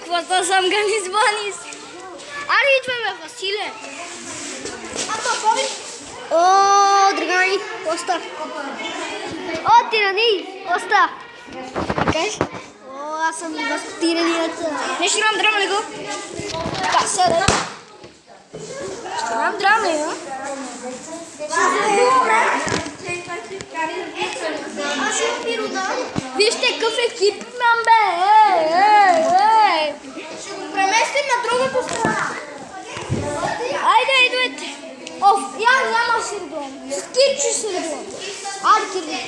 Какво съм га ни звънис? Аре, идвай бе, Василе. О, драгани, оста. О, тирани, оста. Окей? О, аз съм и в тиранията. Не ще имам драма ли го? Касера. Ще имам драма ли го? Аз имам пирода. Вижте какъв екип имам, бе. Ще го преместим на другата страна. Айде, идвайте. Оф, я няма си редувам. С Кирчо си редувам. Айде, Кирчо.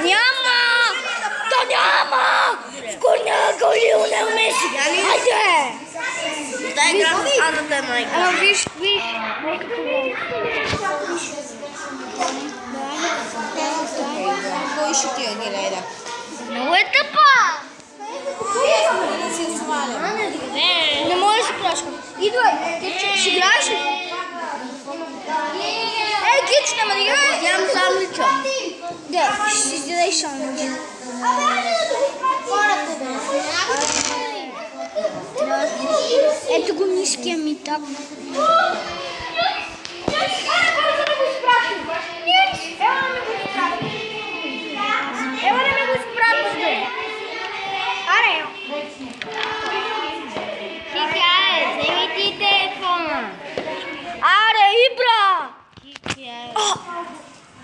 Няма! То няма! В корняка Лионел Меси! Айде! Дай игра с Андата е майка. Ама виж. Кой ще ти я гледа? Много е тъпа! Да си сваля. Не мога да се плашкам. Идвай, Кирчо, ще играеш ли? Ей, Кирчо, няма да играеш? Ям сандвича. Да, ще си изядеш сандвич. Ето го ниския ми так. Ела да ми го изпратиш, бе. Аре. Кикя, вземи ти телефона. Аре, Ибра. Кикя.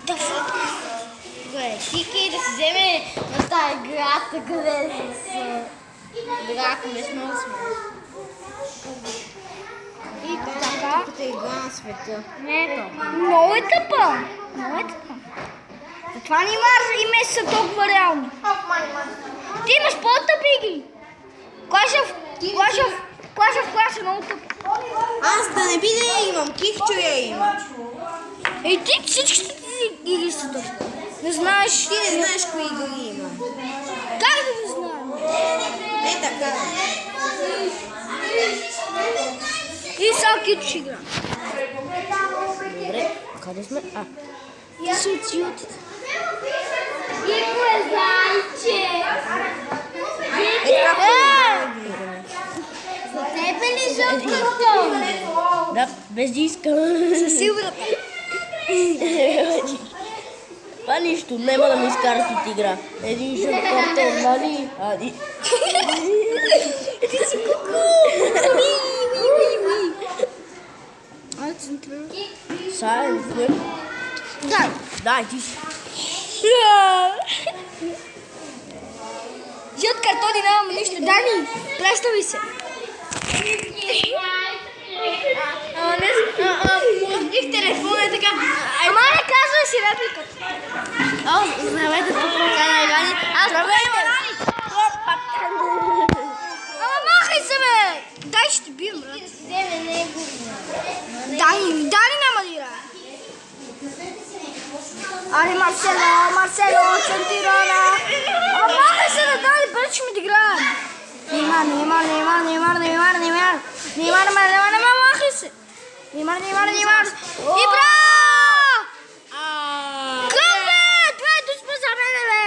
Да фак. Кики да си вземе на тази играта, къде с драко не сме усмели. И така. Като игра на света. Не е то. Много е тъпа. Затова не има и месец са толкова реални. Ти имаш по-тъпи игри. Клаш е много тъп. Аз да не би да я имам, Кикчо я има. Ей, ти всичките ти игри са тъпи. Не знаеш. Ти не знаеш кои игри има. Как да не знаем? Не така. И сега Кито ще игра. Добре, къде сме? Ти си от сиотите. Ико е зайче. За тебе ли жълт картон? Да, без диска. Силвата. Това нищо, няма да ми изкарат от игра. Един жълт картон, нали? Ади. Ти си куку. Айде, центрирам. Сайн, Дай. дай, ти си. Жълт картони нямам нищо. Дани, представи се. Пуснах телефона и така. Ама не казвай си репликата. Здравейте, по-прока на Ивани. Аз здравейте. Ама махай се, бе. Дай, ще бием, брат. Вземе него. Дани няма да играе. Аре, Марсело, Центирана. Ама махай се, да дай, бъде, че ми да играем. Неймар, махай се. Неймар. Ибра! Към, бе? Това е дуспа за мене, бе.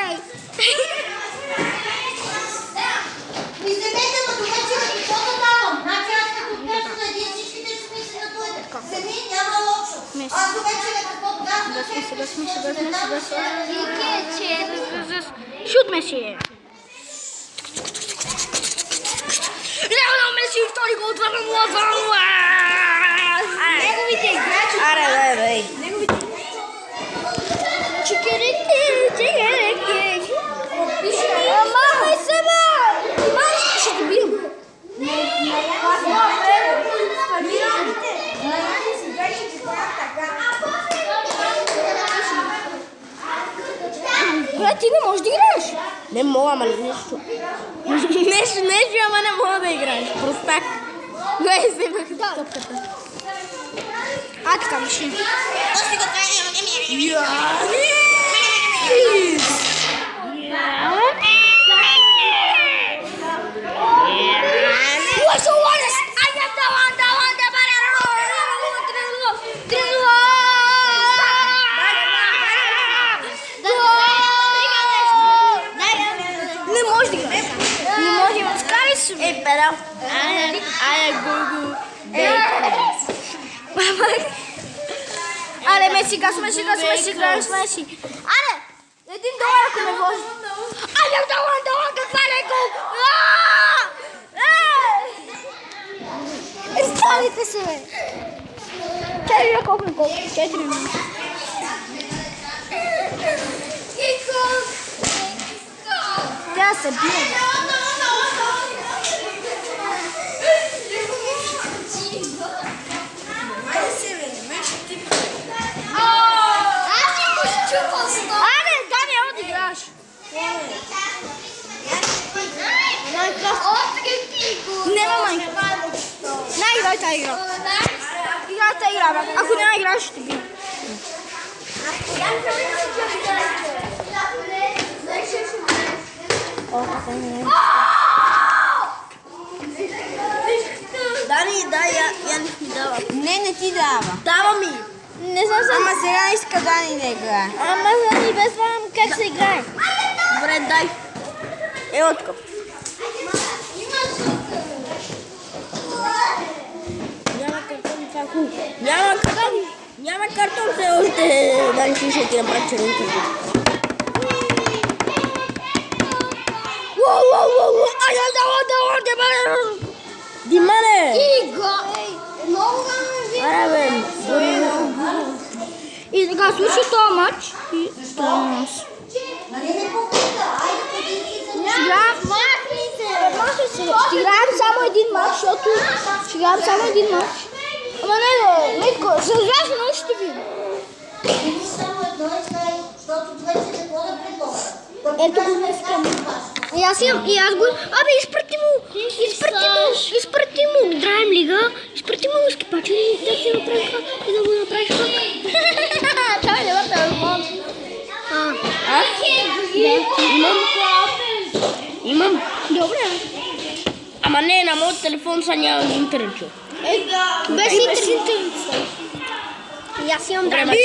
Излезете на това, че какво да давам? Значи аз като кажа на един всичките ще мисли на твоята. Сами няма лошо. Аз до вечера какво давам? Шут Меси. Леонел Меси, втори гол, 2-0. Неговите играчи. Аре, бе. Махай се, бе! Махай, ще те бием. Бре, ти не можеш да играеш. Не мога, ама нещо. Нещо, ама не мога да играеш. Простак. Не, вземах топката. Така, машина. What's the one? I got the one. pero I Google Ale, Messi, gaz, Messi. Ale, $1 ako may boss. Ayaw, dawan, kapala ko. Ставите се, бе. Чай, я колко гол? 4 минути. Тя се бие. Аре, Дани, няма да играш. Няма Майнкрафт. Не играй тази игра. Играй тази игра, бе. Ако няма играш, ще бия. Дани, дай, я не ти дава. Не ти дава. Дава ми. Не знам се. Ама сега иска Дани да играе. Ама Дани, без това как се играе. Добре, дай. Ево тук. Няма картон, това е хубаво. Няма картон все още. Дани, ще ти направи черен картон. Димане! Аре, бе. И така, слушай този матч. Нали не попита? Айде поди Ще играем само един матч, защото ще играем само един матч. Ама не, Митко, с важно ще видим. Виж само едно и край, защото вече не мога да предложа. Ето го днеска. И аз го... Абе, изпрати му. Драем лига. Изпрати му скипачи да си направи и да го направиш хак. Чай, не върта, телефон. Имам. Добре. Ама не, на моят телефон са няма интернет. Без интернет. И аз имам драма. И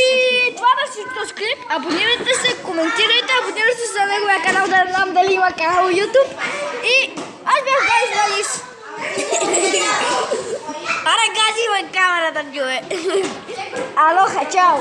това беше този клип. Абонирайте се, коментирайте, абонирайте се за неговия канал, да знам дали има канал в YouTube. И аз бях Гази. Аре, гази ме камерата, човек. Алоха, чао.